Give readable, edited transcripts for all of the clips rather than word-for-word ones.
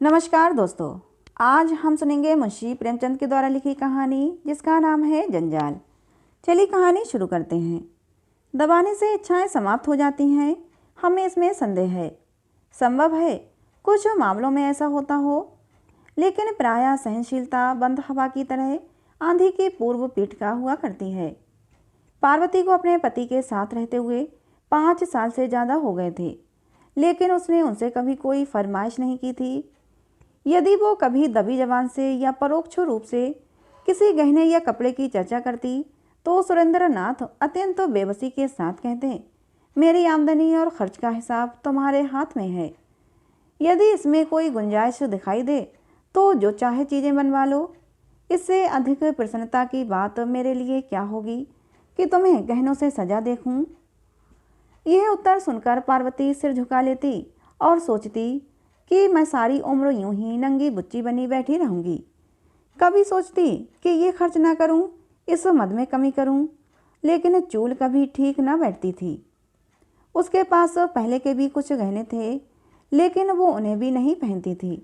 नमस्कार दोस्तों। आज हम सुनेंगे मुंशी प्रेमचंद के द्वारा लिखी कहानी जिसका नाम है जंजाल। चलिए कहानी शुरू करते हैं। दबाने से इच्छाएं समाप्त हो जाती हैं, हमें इसमें संदेह है। संभव है कुछ मामलों में ऐसा होता हो, लेकिन प्रायः सहनशीलता बंद हवा की तरह आंधी की पूर्व पीठिका हुआ करती है। पार्वती को अपने पति के साथ रहते हुए 5 साल से ज़्यादा हो गए थे, लेकिन उसने उनसे कभी कोई फरमाइश नहीं की थी। यदि वो कभी दबी जबान से या परोक्ष रूप से किसी गहने या कपड़े की चर्चा करती तो सुरेंद्र नाथ अत्यंत बेबसी के साथ कहते, मेरी आमदनी और खर्च का हिसाब तुम्हारे हाथ में है। यदि इसमें कोई गुंजाइश दिखाई दे तो जो चाहे चीज़ें बनवा लो। इससे अधिक प्रसन्नता की बात मेरे लिए क्या होगी कि तुम्हें गहनों से सजा देखूं। यह उत्तर सुनकर पार्वती सिर झुका लेती और सोचती कि मैं सारी उम्र यूं ही नंगी बुच्ची बनी बैठी रहूंगी। कभी सोचती कि ये खर्च ना करूं, इस मद में कमी करूं, लेकिन चूल कभी ठीक ना बैठती थी। उसके पास पहले के भी कुछ गहने थे, लेकिन वो उन्हें भी नहीं पहनती थी।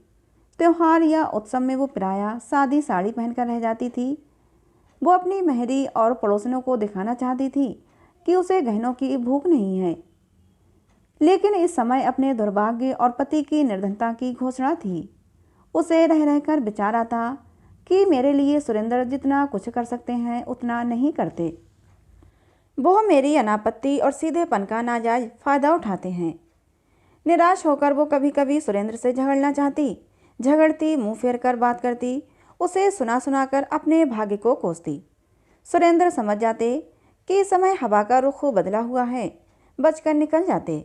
त्योहार या उत्सव में वो प्रायः सादी साड़ी पहनकर रह जाती थी। वो अपनी मेहरी और पड़ोसियों को दिखाना चाहती थी कि उसे गहनों की भूख नहीं है, लेकिन इस समय अपने दुर्भाग्य और पति की निर्धनता की घोषणा थी। उसे रह रहकर विचार आता कि मेरे लिए सुरेंद्र जितना कुछ कर सकते हैं उतना नहीं करते। वो मेरी अनापत्ति और सीधेपन का नाजायज फ़ायदा उठाते हैं। निराश होकर वो कभी कभी सुरेंद्र से झगड़ना चाहती, झगड़ती, मुंह फेर कर बात करती, उसे सुना सुना कर अपने भाग्य को कोसती। सुरेंद्र समझ जाते कि इस समय हवा का रुख बदला हुआ है, बचकर निकल जाते।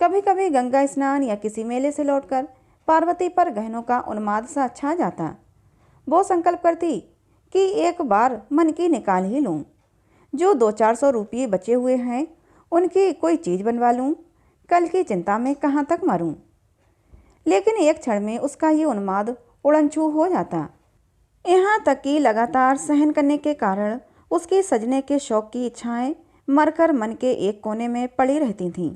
कभी कभी गंगा स्नान या किसी मेले से लौटकर पार्वती पर गहनों का उन्माद सा छा जाता। वो संकल्प करती कि एक बार मन की निकाल ही लूं। जो 200-400 रुपये बचे हुए हैं उनकी कोई चीज़ बनवा लूं, कल की चिंता में कहाँ तक मरूं। लेकिन एक क्षण में उसका ये उन्माद उड़नछू हो जाता। यहाँ तक कि लगातार सहन करने के कारण उसकी सजने के शौक की इच्छाएं मरकर मन के एक कोने में पड़ी रहती थीं।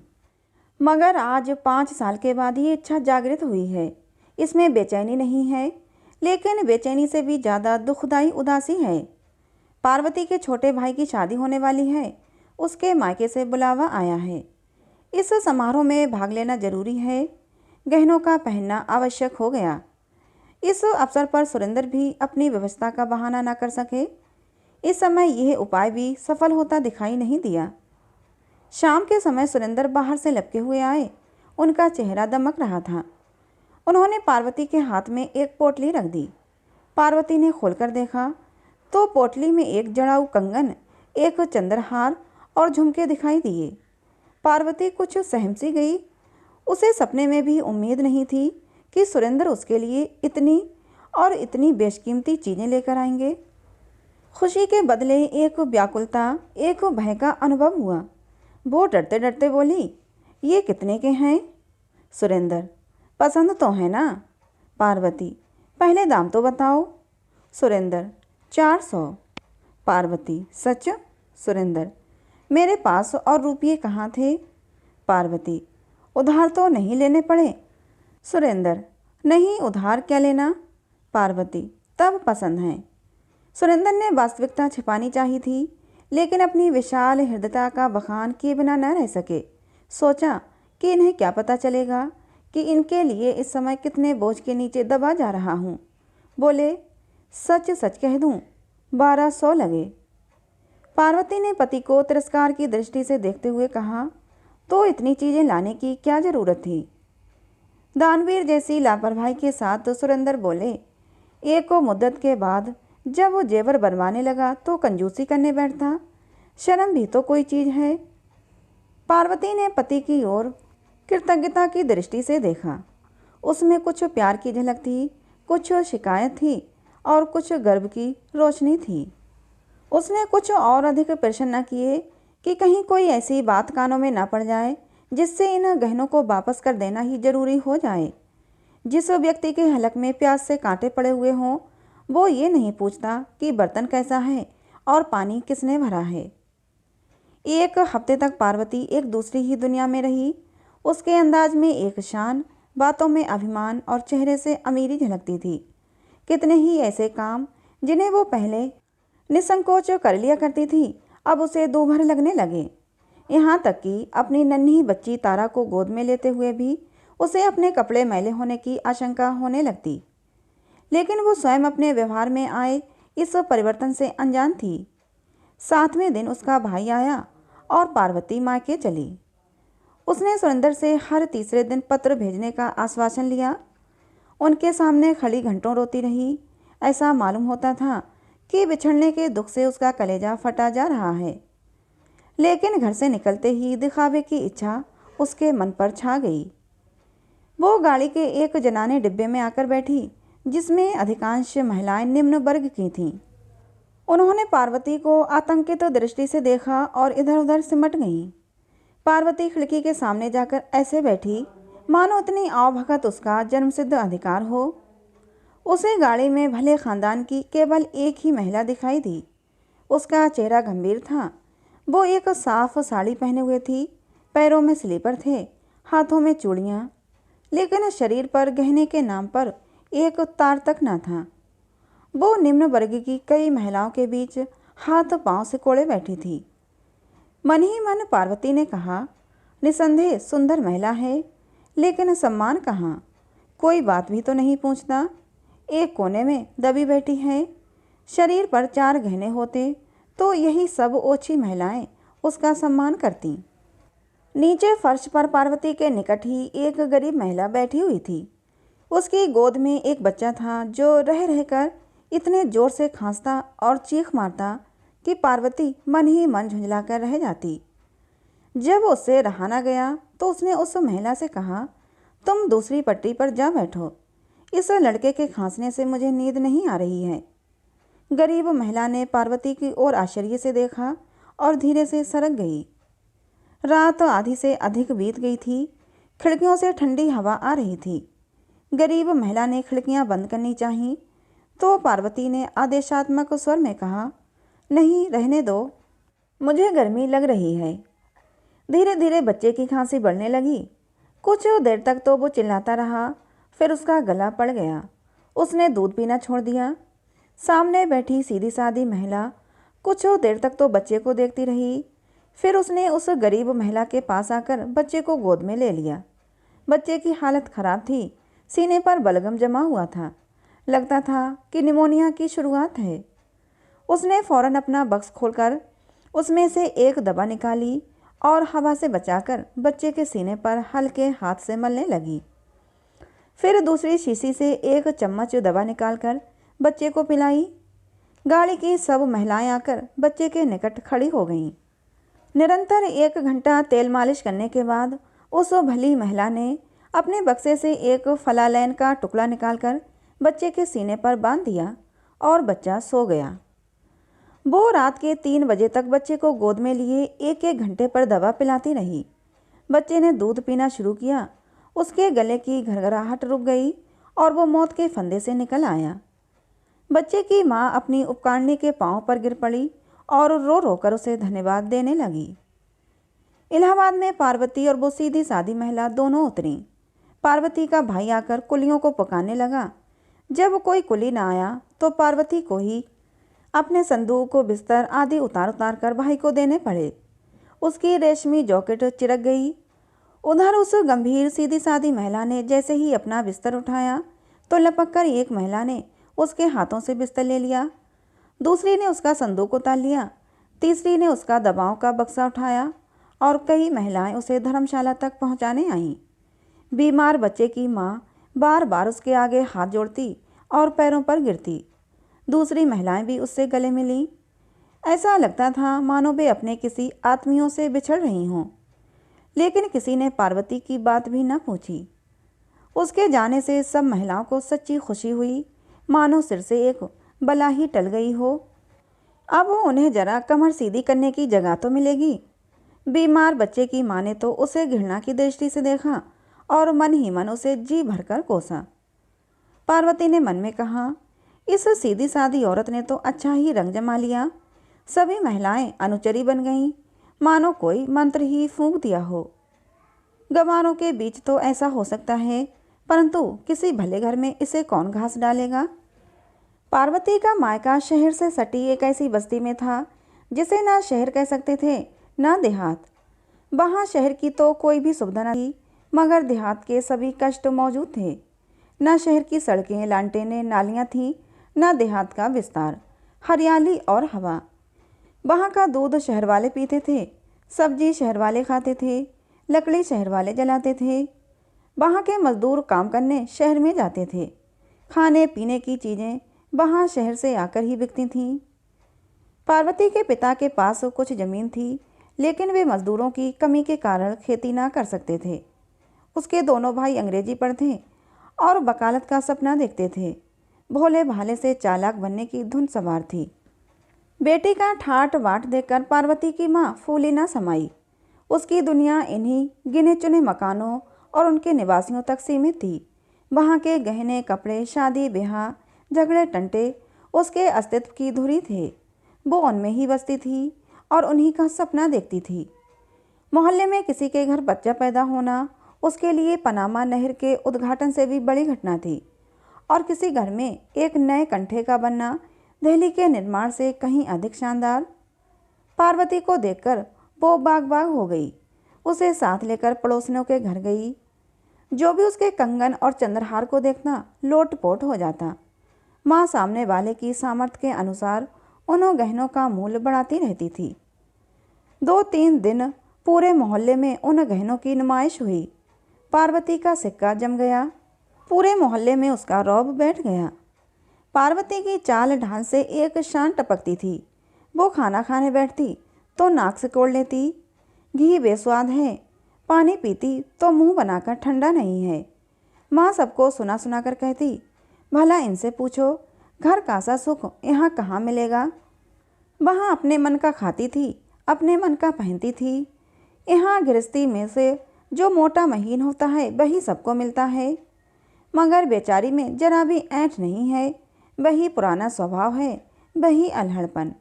मगर आज 5 साल के बाद ये इच्छा जागृत हुई है। इसमें बेचैनी नहीं है, लेकिन बेचैनी से भी ज़्यादा दुखदाई उदासी है। पार्वती के छोटे भाई की शादी होने वाली है, उसके मायके से बुलावा आया है। इस समारोह में भाग लेना जरूरी है, गहनों का पहनना आवश्यक हो गया। इस अवसर पर सुरेंद्र भी अपनी व्यवस्था का बहाना न कर सके। इस समय यह उपाय भी सफल होता दिखाई नहीं दिया। शाम के समय सुरेंद्र बाहर से लपके हुए आए। उनका चेहरा दमक रहा था। उन्होंने पार्वती के हाथ में एक पोटली रख दी। पार्वती ने खोलकर देखा तो पोटली में एक जड़ाऊ कंगन, एक चंद्रहार और झुमके दिखाई दिए। पार्वती कुछ सहम सी गई। उसे सपने में भी उम्मीद नहीं थी कि सुरेंद्र उसके लिए इतनी बेशकीमती चीज़ें लेकर आएंगे। खुशी के बदले एक व्याकुलता, एक भय का अनुभव हुआ। वो डरते डरते बोली, ये कितने के हैं? सुरेंद्र, पसंद तो है ना? पार्वती, पहले दाम तो बताओ। सुरेंद्र, 400। पार्वती, सच? सुरेंद्र, मेरे पास और रुपये कहाँ थे? पार्वती, उधार तो नहीं लेने पड़े? सुरेंद्र, नहीं, उधार क्या लेना? पार्वती, तब पसंद है। सुरेंद्र ने वास्तविकता छिपानी चाहिए थी, लेकिन अपनी विशाल हृदयता का बखान किए बिना न रह सके। सोचा कि इन्हें क्या पता चलेगा कि इनके लिए इस समय कितने बोझ के नीचे दबा जा रहा हूँ। बोले, सच सच कह दूँ, 1200 लगे। पार्वती ने पति को तिरस्कार की दृष्टि से देखते हुए कहा, तो इतनी चीज़ें लाने की क्या ज़रूरत थी? दानवीर जैसी लापरवाही के साथ सुरेंद्र बोले, एक मुद्दत के बाद जब वो जेवर बनवाने लगा तो कंजूसी करने बैठता। शर्म भी तो कोई चीज़ है। पार्वती ने पति की ओर कृतज्ञता की दृष्टि से देखा। उसमें कुछ प्यार की झलक थी, कुछ शिकायत थी और कुछ गर्व की रोशनी थी। उसने कुछ और अधिक प्रश्न न किए कि कहीं कोई ऐसी बात कानों में न पड़ जाए जिससे इन गहनों को वापस कर देना ही जरूरी हो जाए। जिस व्यक्ति के हलक में प्यास से कांटे पड़े हुए हों, वो ये नहीं पूछता कि बर्तन कैसा है और पानी किसने भरा है। एक हफ्ते तक पार्वती एक दूसरी ही दुनिया में रही। उसके अंदाज में एक शान, बातों में अभिमान और चेहरे से अमीरी झलकती थी। कितने ही ऐसे काम जिन्हें वो पहले निसंकोच कर लिया करती थी, अब उसे दूभर लगने लगे। यहाँ तक कि अपनी नन्ही बच्ची तारा को गोद में लेते हुए भी उसे अपने कपड़े मैले होने की आशंका होने लगती। लेकिन वो स्वयं अपने व्यवहार में आए इस परिवर्तन से अनजान थी। 7वें दिन उसका भाई आया और पार्वती मायके चली। उसने सुरेंद्र से हर तीसरे दिन पत्र भेजने का आश्वासन लिया। उनके सामने खड़ी घंटों रोती रही। ऐसा मालूम होता था कि बिछड़ने के दुख से उसका कलेजा फटा जा रहा है। लेकिन घर से निकलते ही दिखावे की इच्छा उसके मन पर छा गई। वो गाड़ी के एक जनाने डिब्बे में आकर बैठी, जिसमें अधिकांश महिलाएं निम्न वर्ग की थीं। उन्होंने पार्वती को आतंकित दृष्टि से देखा और इधर उधर सिमट गईं। पार्वती खिड़की के सामने जाकर ऐसे बैठी मानो इतनी आवभगत उसका जन्मसिद्ध अधिकार हो। उसे गाड़ी में भले खानदान की केवल एक ही महिला दिखाई दी। उसका चेहरा गंभीर था। वो एक साफ साड़ी पहने हुए थी, पैरों में स्लीपर थे, हाथों में चूड़ियाँ, लेकिन शरीर पर गहने के नाम पर एक तार तक न था। वो निम्न वर्ग की कई महिलाओं के बीच हाथ पांव से कोड़े बैठी थी। मन ही मन पार्वती ने कहा, निसंदेह सुंदर महिला है, लेकिन सम्मान कहाँ? कोई बात भी तो नहीं पूछता। एक कोने में दबी बैठी है। शरीर पर 4 गहने होते तो यही सब ओछी महिलाएं उसका सम्मान करती। नीचे फर्श पर पार्वती के निकट ही एक गरीब महिला बैठी हुई थी। उसकी गोद में एक बच्चा था जो रह रहकर इतने जोर से खांसता और चीख मारता कि पार्वती मन ही मन झुंझलाकर रह जाती। जब उससे रहा न गया तो उसने उस महिला से कहा, तुम दूसरी पट्टी पर जा बैठो, इस लड़के के खांसने से मुझे नींद नहीं आ रही है। गरीब महिला ने पार्वती की ओर आश्चर्य से देखा और धीरे से सरक गई। रात आधी से अधिक बीत गई थी। खिड़कियों से ठंडी हवा आ रही थी। गरीब महिला ने खिड़कियां बंद करनी चाहीं तो पार्वती ने आदेशात्मक स्वर में कहा, नहीं, रहने दो, मुझे गर्मी लग रही है। धीरे धीरे बच्चे की खांसी बढ़ने लगी। कुछ देर तक तो वो चिल्लाता रहा, फिर उसका गला पड़ गया। उसने दूध पीना छोड़ दिया। सामने बैठी सीधी सादी महिला कुछ देर तक तो बच्चे को देखती रही। फिर उसने उस गरीब महिला के पास आकर बच्चे को गोद में ले लिया। बच्चे की हालत खराब थी। सीने पर बलगम जमा हुआ था। लगता था कि निमोनिया की शुरुआत है। उसने फौरन अपना बक्स खोलकर उसमें से एक दवा निकाली और हवा से बचाकर बच्चे के सीने पर हल्के हाथ से मलने लगी। फिर दूसरी शीशी से एक चम्मच दवा निकालकर बच्चे को पिलाई। गाड़ी की सब महिलाएं आकर बच्चे के निकट खड़ी हो गईं। निरंतर 1 घंटा तेल मालिश करने के बाद उस भली महिला ने अपने बक्से से एक फलालैन का टुकड़ा निकालकर बच्चे के सीने पर बांध दिया और बच्चा सो गया। वो रात के 3 बजे तक बच्चे को गोद में लिए 1-1 घंटे पर दवा पिलाती रही। बच्चे ने दूध पीना शुरू किया। उसके गले की घरघराहट रुक गई और वो मौत के फंदे से निकल आया। बच्चे की माँ अपनी उपकारिणी के पांव पर गिर पड़ी और रो रो कर उसे धन्यवाद देने लगी। इलाहाबाद में पार्वती और वो सीधी सादी महिला दोनों उतरी। पार्वती का भाई आकर कुलियों को पकाने लगा। जब कोई कुली न आया तो पार्वती को ही अपने संदूक, बिस्तर आदि उतार उतार कर भाई को देने पड़े। उसकी रेशमी जैकेट चिरक गई। उधर उस गंभीर सीधी सादी महिला ने जैसे ही अपना बिस्तर उठाया तो लपक कर एक महिला ने उसके हाथों से बिस्तर ले लिया। दूसरी ने उसका संदूक उतार लिया। तीसरी ने उसका दवाओं का बक्सा उठाया और कई महिलाएं उसे धर्मशाला तक पहुंचाने आईं। बीमार बच्चे की माँ बार बार उसके आगे हाथ जोड़ती और पैरों पर गिरती। दूसरी महिलाएं भी उससे गले मिलीं। ऐसा लगता था मानो वे अपने किसी आत्मियों से बिछड़ रही हों। लेकिन किसी ने पार्वती की बात भी न पूछी। उसके जाने से सब महिलाओं को सच्ची खुशी हुई, मानो सिर से एक बला ही टल गई हो। अब उन्हें जरा कमर सीधी करने की जगह तो मिलेगी। बीमार बच्चे की माँ ने तो उसे घृणा की दृष्टि से देखा और मन ही मन उसे जी भरकर कोसा। पार्वती ने मन में कहा, इस सीधी सादी औरत ने तो अच्छा ही रंग जमा लिया। सभी महिलाएं अनुचरी बन गईं, मानो कोई मंत्र ही फूंक दिया हो। गंवारों के बीच तो ऐसा हो सकता है परंतु किसी भले घर में इसे कौन घास डालेगा। पार्वती का मायका शहर से सटी एक ऐसी बस्ती में था जिसे ना शहर कह सकते थे ना देहात। वहाँ शहर की तो कोई भी सुविधा न थी, मगर देहात के सभी कष्ट मौजूद थे। न शहर की सड़कें, लालटेनें, नालियाँ थीं, न देहात का विस्तार, हरियाली और हवा। वहाँ का दूध शहर वाले पीते थे, सब्जी शहर वाले खाते थे, लकड़ी शहर वाले जलाते थे। वहाँ के मजदूर काम करने शहर में जाते थे। खाने पीने की चीज़ें वहाँ शहर से आकर ही बिकती थीं। पार्वती के पिता के पास कुछ ज़मीन थी, लेकिन वे मजदूरों की कमी के कारण खेती ना कर सकते थे। उसके दोनों भाई अंग्रेजी पढ़ते और वकालत का सपना देखते थे। भोले भाले से चालाक बनने की धुन सवार थी। बेटी का ठाट बाट देखकर पार्वती की माँ फूली ना समाई। उसकी दुनिया इन्हीं गिने चुने मकानों और उनके निवासियों तक सीमित थी। वहाँ के गहने, कपड़े, शादी ब्याह, झगड़े टंटे उसके अस्तित्व की धुरी थे। वो उनमें ही बसती थी और उन्हीं का सपना देखती थी। मोहल्ले में किसी के घर बच्चा पैदा होना उसके लिए पनामा नहर के उद्घाटन से भी बड़ी घटना थी, और किसी घर में एक नए कंठे का बनना दिल्ली के निर्माण से कहीं अधिक शानदार। पार्वती को देखकर वो बाग बाग हो गई। उसे साथ लेकर पड़ोसियों के घर गई। जो भी उसके कंगन और चंद्रहार को देखना लोटपोट हो जाता। माँ सामने वाले की सामर्थ्य के अनुसार उन गहनों का मूल्य बढ़ाती रहती थी। 2-3 दिन पूरे मोहल्ले में उन गहनों की नुमाइश हुई। पार्वती का सिक्का जम गया। पूरे मोहल्ले में उसका रौब बैठ गया। पार्वती की चाल ढाल से एक शान टपकती थी। वो खाना खाने बैठती तो नाक से कोड़ लेती। घी बेस्वाद है, पानी पीती तो मुंह बनाकर ठंडा नहीं है। माँ सबको सुना सुना कर कहती, भला इनसे पूछो घर का सा सुख यहाँ कहाँ मिलेगा। वहाँ अपने मन का खाती थी, अपने मन का पहनती थी। यहाँ गृहस्थी में से जो मोटा महीन होता है वही सबको मिलता है, मगर बेचारी में जरा भी ऐंठ नहीं है। वही पुराना स्वभाव है, वही अल्हड़पन।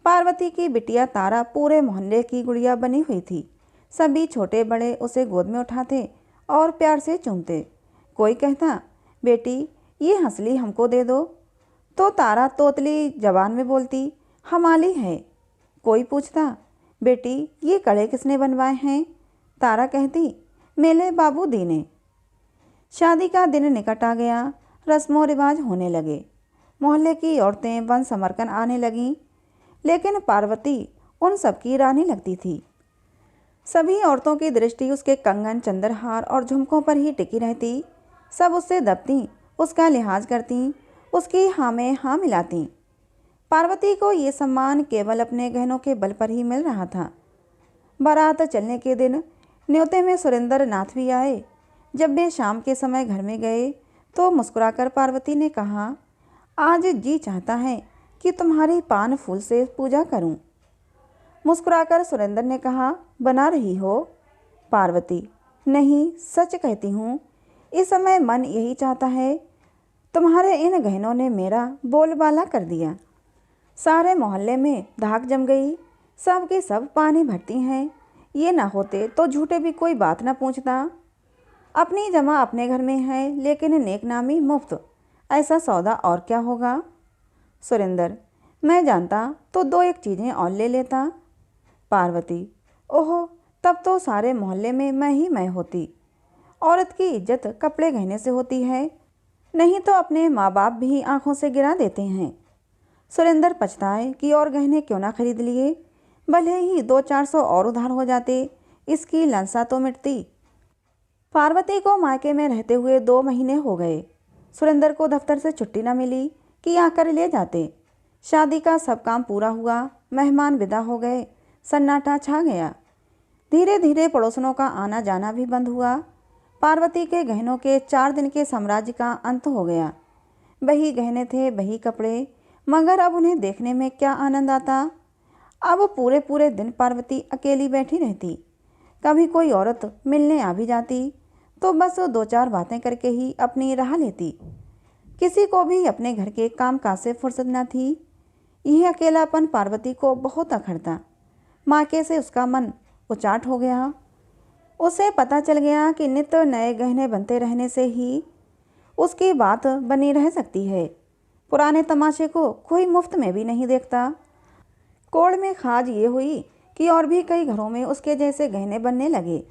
पार्वती की बिटिया तारा पूरे मोहल्ले की गुड़िया बनी हुई थी। सभी छोटे बड़े उसे गोद में उठाते और प्यार से चूमते। कोई कहता, बेटी ये हंसली हमको दे दो, तो तारा तोतली जबान में बोलती, हमाली है। कोई पूछता, बेटी ये कड़े किसने बनवाए हैं? तारा कहती, मेले बाबू दी ने। शादी का दिन निकट आ गया। रस्मों रिवाज होने लगे। मोहल्ले की औरतें वन समरकन आने लगीं, लेकिन पार्वती उन सबकी रानी लगती थी। सभी औरतों की दृष्टि उसके कंगन, चंद्रहार और झुमकों पर ही टिकी रहती। सब उससे दबती, उसका लिहाज करती, उसकी हाँ में हाँ मिलाती। पार्वती को ये सम्मान केवल अपने गहनों के बल पर ही मिल रहा था। बारात चलने के दिन न्योते में सुरेंद्र नाथ भी आए। जब वे शाम के समय घर में गए तो मुस्कुराकर पार्वती ने कहा, आज जी चाहता है कि तुम्हारी पान फूल से पूजा करूं। मुस्कुराकर सुरेंद्र ने कहा, बना रही हो? पार्वती, नहीं सच कहती हूँ, इस समय मन यही चाहता है। तुम्हारे इन गहनों ने मेरा बोलबाला कर दिया। सारे मोहल्ले में धाक जम गई। सब के सब पानी भरती हैं। ये ना होते तो झूठे भी कोई बात ना पूछता। अपनी जमा अपने घर में है, लेकिन नेकनामी मुफ्त। ऐसा सौदा और क्या होगा? सुरेंद्र, मैं जानता तो 2-1 चीज़ें और ले लेता। पार्वती, ओहो, तब तो सारे मोहल्ले में मैं ही मैं होती। औरत की इज्जत कपड़े गहने से होती है, नहीं तो अपने माँ बाप भी आंखों से गिरा देते हैं। सुरेंद्र पछताए कि और गहने क्यों ना खरीद लिए। भले ही 200-400 और उधार हो जाते, इसकी लालसा तो मिटती। पार्वती को मायके में रहते हुए 2 महीने हो गए। सुरेंद्र को दफ्तर से छुट्टी न मिली कि आकर ले जाते। शादी का सब काम पूरा हुआ, मेहमान विदा हो गए, सन्नाटा छा गया। धीरे धीरे पड़ोसनों का आना जाना भी बंद हुआ। पार्वती के गहनों के 4 दिन के साम्राज्य का अंत हो गया। वही गहने थे, वही कपड़े, मगर अब उन्हें देखने में क्या आनंद आता। अब पूरे पूरे दिन पार्वती अकेली बैठी रहती। कभी कोई औरत मिलने आ भी जाती तो बस 2-4 बातें करके ही अपनी राह लेती। किसी को भी अपने घर के काम काज से फुर्सत न थी। यह अकेलापन पार्वती को बहुत अखरता। मायके से उसका मन उचाट हो गया। उसे पता चल गया कि नित्य नए गहने बनते रहने से ही उसकी बात बनी रह सकती है। पुराने तमाशे को कोई मुफ्त में भी नहीं देखता। कोड़ में खाज ये हुई कि और भी कई घरों में उसके जैसे गहने बनने लगे।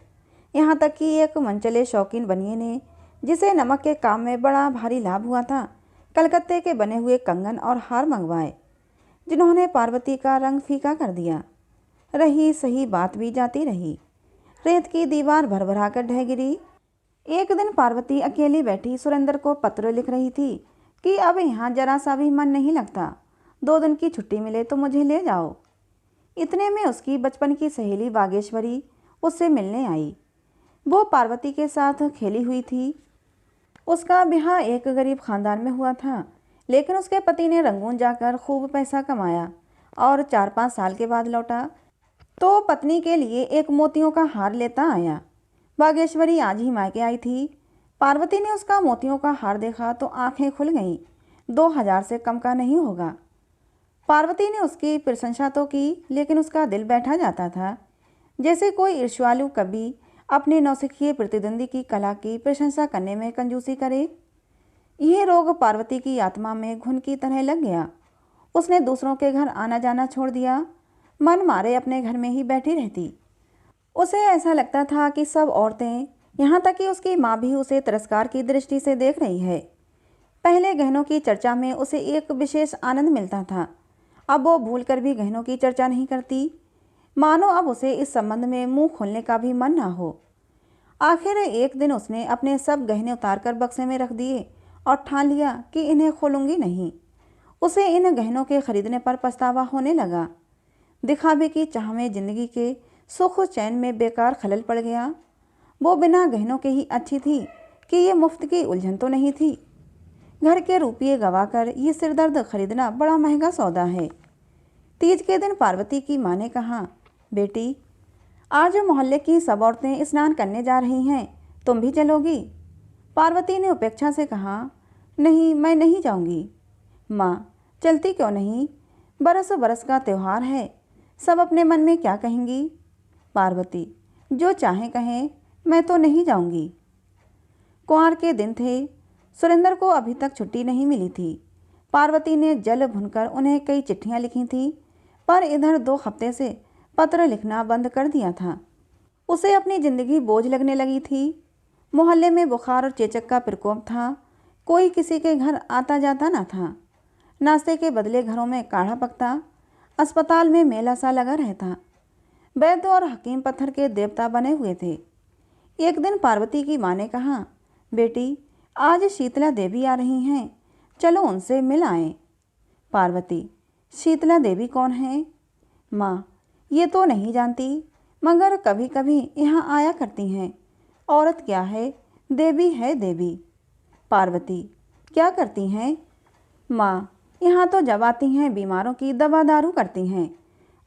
यहाँ तक कि एक मनचले शौकीन बनिए ने, जिसे नमक के काम में बड़ा भारी लाभ हुआ था, कलकत्ते के बने हुए कंगन और हार मंगवाए, जिन्होंने पार्वती का रंग फीका कर दिया। रही सही बात भी जाती रही। रेत की दीवार भरभरा कर ढह गिरी। एक दिन पार्वती अकेली बैठी सुरेंद्र को पत्र लिख रही थी कि अब यहाँ जरा सा भी मन नहीं लगता, 2 दिन की छुट्टी मिले तो मुझे ले जाओ। इतने में उसकी बचपन की सहेली बागेश्वरी उससे मिलने आई। वो पार्वती के साथ खेली हुई थी। उसका ब्याह एक गरीब खानदान में हुआ था, लेकिन उसके पति ने रंगून जाकर खूब पैसा कमाया और 4-5 साल के बाद लौटा तो पत्नी के लिए एक मोतियों का हार लेता आया। बागेश्वरी आज ही मायके आई थी। पार्वती ने उसका मोतियों का हार देखा तो आंखें खुल गईं। 2000 से कम का नहीं होगा। पार्वती ने उसकी प्रशंसा तो की, लेकिन उसका दिल बैठा जाता था, जैसे कोई ईर्ष्यालु कवि अपने नौसिखिए प्रतिद्वंदी की कला की प्रशंसा करने में कंजूसी करे। यह रोग पार्वती की आत्मा में घुन की तरह लग गया। उसने दूसरों के घर आना जाना छोड़ दिया, मन मारे अपने घर में ही बैठी रहती। उसे ऐसा लगता था कि सब औरतें, यहाँ तक कि उसकी माँ भी उसे तिरस्कार की दृष्टि से देख रही है। पहले गहनों की चर्चा में उसे एक विशेष आनंद मिलता था, अब वो भूलकर भी गहनों की चर्चा नहीं करती, मानो अब उसे इस संबंध में मुंह खोलने का भी मन ना हो। आखिर एक दिन उसने अपने सब गहने उतारकर बक्से में रख दिए और ठान लिया कि इन्हें खोलूंगी नहीं। उसे इन गहनों के खरीदने पर पछतावा होने लगा। दिखावे की चाह में जिंदगी के सुख चैन में बेकार खलल पड़ गया। वो बिना गहनों के ही अच्छी थी कि ये मुफ्त की उलझन तो नहीं थी। घर के रुपये गवाकर ये सिरदर्द खरीदना बड़ा महंगा सौदा है। तीज के दिन पार्वती की माँ ने कहा, बेटी, आज मोहल्ले की सब औरतें स्नान करने जा रही हैं, तुम भी चलोगी? पार्वती ने उपेक्षा से कहा, नहीं, मैं नहीं जाऊंगी। माँ, चलती क्यों नहीं? बरस बरस का त्यौहार है, सब अपने मन में क्या कहेंगी? पार्वती, जो चाहें कहें, मैं तो नहीं जाऊंगी। कुंवार के दिन थे। सुरेंद्र को अभी तक छुट्टी नहीं मिली थी। पार्वती ने जल भुनकर उन्हें कई चिट्ठियां लिखी थी, पर इधर 2 हफ्ते से पत्र लिखना बंद कर दिया था। उसे अपनी जिंदगी बोझ लगने लगी थी। मोहल्ले में बुखार और चेचक का प्रकोप था। कोई किसी के घर आता जाता न था। नाश्ते के बदले घरों में काढ़ा पकता। अस्पताल में मेला सा लगा रहता। वैद्य और हकीम पत्थर के देवता बने हुए थे। एक दिन पार्वती की माँ ने कहा, बेटी, आज शीतला देवी आ रही हैं, चलो उनसे मिल आएं। पार्वती, शीतला देवी कौन है? माँ, ये तो नहीं जानती, मगर कभी कभी यहाँ आया करती हैं। औरत क्या है, देवी है देवी। पार्वती, क्या करती हैं? माँ, यहाँ तो जब आती हैं बीमारों की दवा दारू करती हैं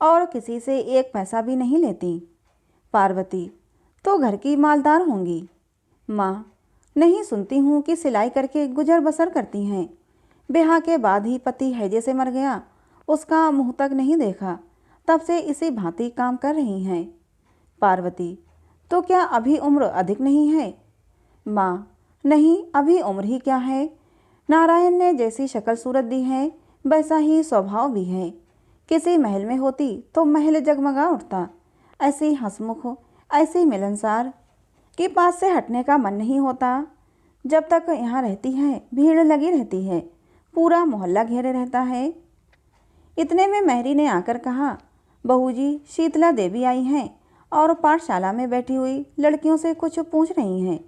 और किसी से 1 पैसा भी नहीं लेती। पार्वती, तो घर की मालदार होंगी। माँ, नहीं, सुनती हूँ कि सिलाई करके गुजर बसर करती हैं। ब्याह के बाद ही पति हैजे से मर गया, उसका मुँह तक नहीं देखा, तब से इसी भांति काम कर रही हैं। पार्वती, तो क्या अभी उम्र अधिक नहीं है? माँ, नहीं, अभी उम्र ही क्या है। नारायण ने जैसी शक्ल सूरत दी है, वैसा ही स्वभाव भी है। किसी महल में होती तो महल जगमगा उठता। ऐसी हंसमुख, ऐसी मिलनसार कि पास से हटने का मन नहीं होता। जब तक यहाँ रहती है भीड़ लगी रहती है, पूरा मोहल्ला घेरे रहता है। इतने में मेहरी ने आकर कहा, बहू जी, शीतला देवी आई हैं और पाठशाला में बैठी हुई लड़कियों से कुछ पूछ रही हैं।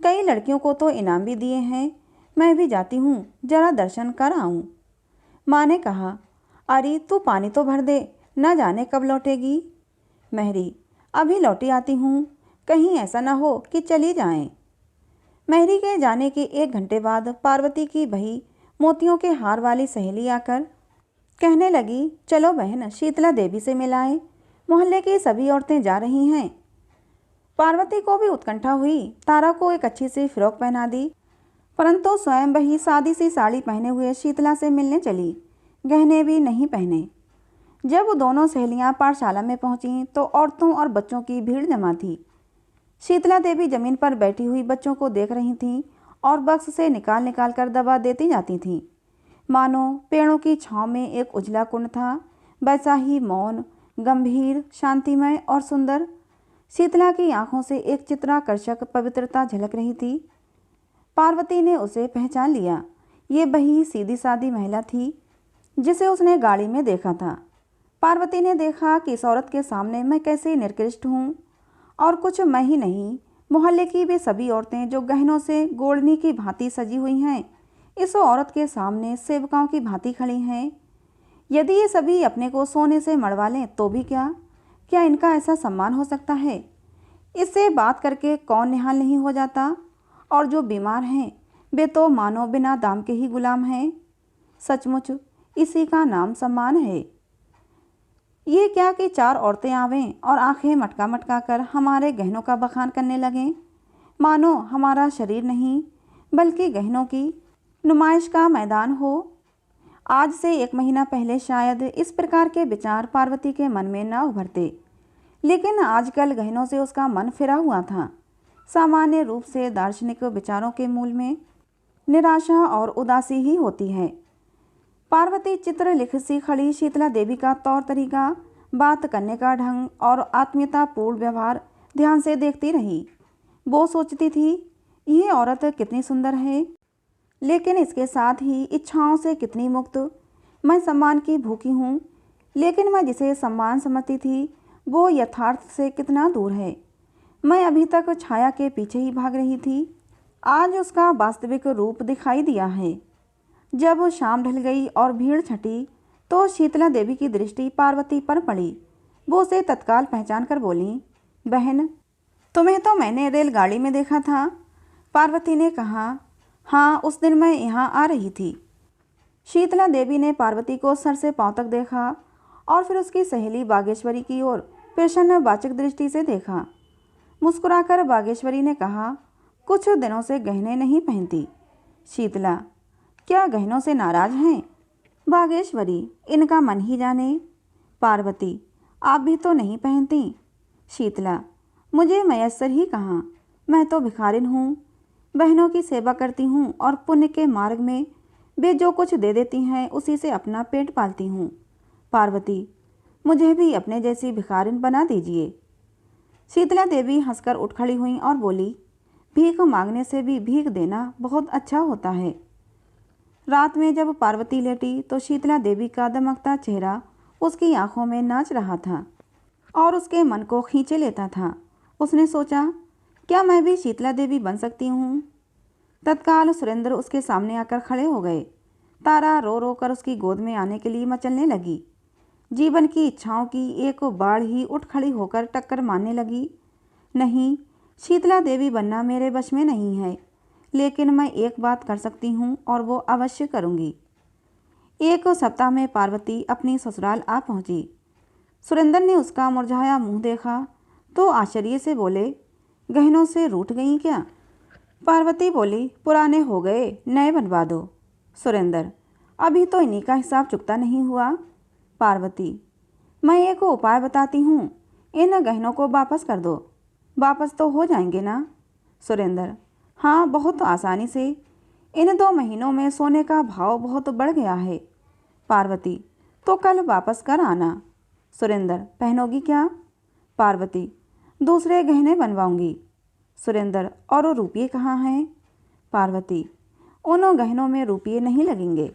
कई लड़कियों को तो इनाम भी दिए हैं। मैं भी जाती हूँ, जरा दर्शन कर आऊँ। माँ ने कहा, अरे तू पानी तो भर दे, न जाने कब लौटेगी। मेहरी, अभी लौटी आती हूँ, कहीं ऐसा ना हो कि चली जाएं। मेहरी के जाने के 1 घंटे बाद पार्वती की बही मोतियों के हार वाली सहेली आकर कहने लगी, चलो बहन, शीतला देवी से मिलाएं, मोहल्ले की सभी औरतें जा रही हैं। पार्वती को भी उत्कंठा हुई। तारा को एक अच्छी सी फ्रॉक पहना दी, परंतु स्वयं वही सादी सी साड़ी पहने हुए शीतला से मिलने चली, गहने भी नहीं पहने। जब दोनों सहेलियां पाठशाला में पहुंची तो औरतों और बच्चों की भीड़ जमा थी। शीतला देवी जमीन पर बैठी हुई बच्चों को देख रही थीं और बक्स से निकाल निकाल कर दवा देती जाती थीं। मानो पेड़ों की छांव में एक उजला कुंड था, वैसा ही मौन, गंभीर, शांतिमय और सुंदर। शीतला की आंखों से एक चित्राकर्षक पवित्रता झलक रही थी। पार्वती ने उसे पहचान लिया। ये वही सीधी सादी महिला थी जिसे उसने गाड़ी में देखा था। पार्वती ने देखा कि इस औरत के सामने मैं कैसे निकृष्ट हूँ, और कुछ मैं ही नहीं, मोहल्ले की वे सभी औरतें जो गहनों से गोड़नी की भांति सजी हुई हैं, इस औरत के सामने सेवकाओं की भांति खड़ी हैं। यदि ये सभी अपने को सोने से मढ़वा लें तो भी क्या इनका ऐसा सम्मान हो सकता है? इससे बात करके कौन निहाल नहीं हो जाता? और जो बीमार हैं वे तो मानो बिना दाम के ही गुलाम हैं। सचमुच इसी का नाम सम्मान है। ये क्या कि चार औरतें आवें और आंखें मटका मटका कर हमारे गहनों का बखान करने लगें, मानो हमारा शरीर नहीं बल्कि गहनों की नुमाइश का मैदान हो। आज से 1 महीना पहले शायद इस प्रकार के विचार पार्वती के मन में न उभरते, लेकिन आजकल गहनों से उसका मन फिरा हुआ था। सामान्य रूप से दार्शनिक विचारों के मूल में निराशा और उदासी ही होती है। पार्वती चित्र लिख सी खड़ी शीतला देवी का तौर तरीका, बात करने का ढंग और आत्मीयतापूर्ण व्यवहार ध्यान से देखती रही। वो सोचती थी, यह औरत कितनी सुंदर है, लेकिन इसके साथ ही इच्छाओं से कितनी मुक्त। मैं सम्मान की भूखी हूँ, लेकिन मैं जिसे सम्मान समझती थी वो यथार्थ से कितना दूर है। मैं अभी तक छाया के पीछे ही भाग रही थी, आज उसका वास्तविक रूप दिखाई दिया है। जब शाम ढल गई और भीड़ छटी तो शीतला देवी की दृष्टि पार्वती पर पड़ी। वो उसे तत्काल पहचान कर बोली, बहन, तुम्हें तो मैंने रेलगाड़ी में देखा था। पार्वती ने कहा, हाँ, उस दिन मैं यहाँ आ रही थी। शीतला देवी ने पार्वती को सर से पांव तक देखा और फिर उसकी सहेली बागेश्वरी की ओर प्रश्नवाचक दृष्टि से देखा। मुस्कुराकर बागेश्वरी ने कहा, कुछ दिनों से गहने नहीं पहनती। शीतला, क्या गहनों से नाराज हैं? बागेश्वरी, इनका मन ही जाने। पार्वती, आप भी तो नहीं पहनती। शीतला, मुझे मयस्सर ही कहाँ, मैं तो भिखारिन हूँ। बहनों की सेवा करती हूँ और पुण्य के मार्ग में वे जो कुछ दे देती हैं उसी से अपना पेट पालती हूँ। पार्वती, मुझे भी अपने जैसी भिखारिन बना दीजिए। शीतला देवी हंसकर उठ खड़ी हुई और बोली, भीख मांगने से भी भीख देना बहुत अच्छा होता है। रात में जब पार्वती लेटी तो शीतला देवी का दमकता चेहरा उसकी आंखों में नाच रहा था और उसके मन को खींचे लेता था। उसने सोचा, क्या मैं भी शीतला देवी बन सकती हूँ? तत्काल सुरेंद्र उसके सामने आकर खड़े हो गए। तारा रो रो कर उसकी गोद में आने के लिए मचलने लगी। जीवन की इच्छाओं की एक बाढ़ ही उठ खड़ी होकर टक्कर मारने लगी। नहीं, शीतला देवी बनना मेरे वश में नहीं है, लेकिन मैं एक बात कर सकती हूँ और वो अवश्य करूँगी। 1 सप्ताह में पार्वती अपनी ससुराल आ पहुँची। सुरेंद्र ने उसका मुरझाया मुंह देखा तो आश्चर्य से बोले, गहनों से रूठ गई क्या? पार्वती बोली, पुराने हो गए, नए बनवा दो। सुरेंद्र, अभी तो इन्हीं का हिसाब चुकता नहीं हुआ। पार्वती, मैं एक उपाय बताती हूँ, इन गहनों को वापस कर दो। वापस तो हो जाएंगे ना? सुरेंद्र, हाँ, बहुत आसानी से। इन 2 महीनों में सोने का भाव बहुत बढ़ गया है। पार्वती, तो कल वापस कर आना। सुरेंद्र, पहनोगी क्या? पार्वती, दूसरे गहने बनवाऊंगी। सुरेंद्र, और रुपये कहाँ हैं? पार्वती, उन गहनों में रुपये नहीं लगेंगे।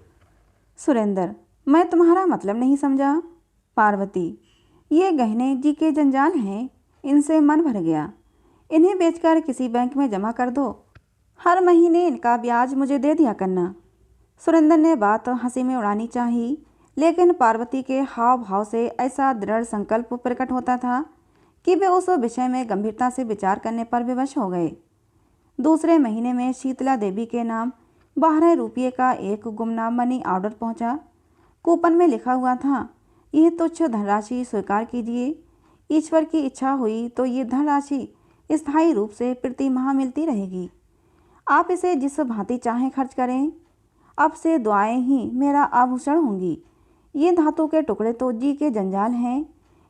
सुरेंद्र, मैं तुम्हारा मतलब नहीं समझा। पार्वती, ये गहने जी के जंजाल हैं, इनसे मन भर गया। इन्हें बेचकर किसी बैंक में जमा कर दो, हर महीने इनका ब्याज मुझे दे दिया करना। सुरेंद्र ने बात हंसी में उड़ानी चाही, लेकिन पार्वती के हाव भाव से ऐसा दृढ़ संकल्प प्रकट होता था कि वे उस विषय में गंभीरता से विचार करने पर विवश हो गए। दूसरे महीने में शीतला देवी के नाम 12 रुपये का एक गुमनाम मनी ऑर्डर पहुंचा। कूपन में लिखा हुआ था, यह तुच्छ धनराशि स्वीकार कीजिए। ईश्वर की इच्छा हुई तो ये धनराशि स्थायी रूप से प्रति माह मिलती रहेगी। आप इसे जिस भांति चाहें खर्च करें। अब से दुआएं ही मेरा आभूषण होंगी। ये धातु के टुकड़े तो जी के जंजाल हैं,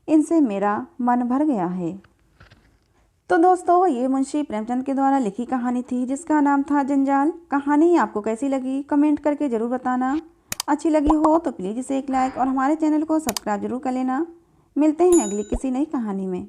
इनसे मेरा मन भर गया है। तो दोस्तों, ये मुंशी प्रेमचंद के द्वारा लिखी कहानी थी जिसका नाम था जंजाल। कहानी आपको कैसी लगी कमेंट करके ज़रूर बताना। अच्छी लगी हो तो प्लीज़ इसे एक लाइक और हमारे चैनल को सब्सक्राइब जरूर कर लेना। मिलते हैं अगली किसी नई कहानी में।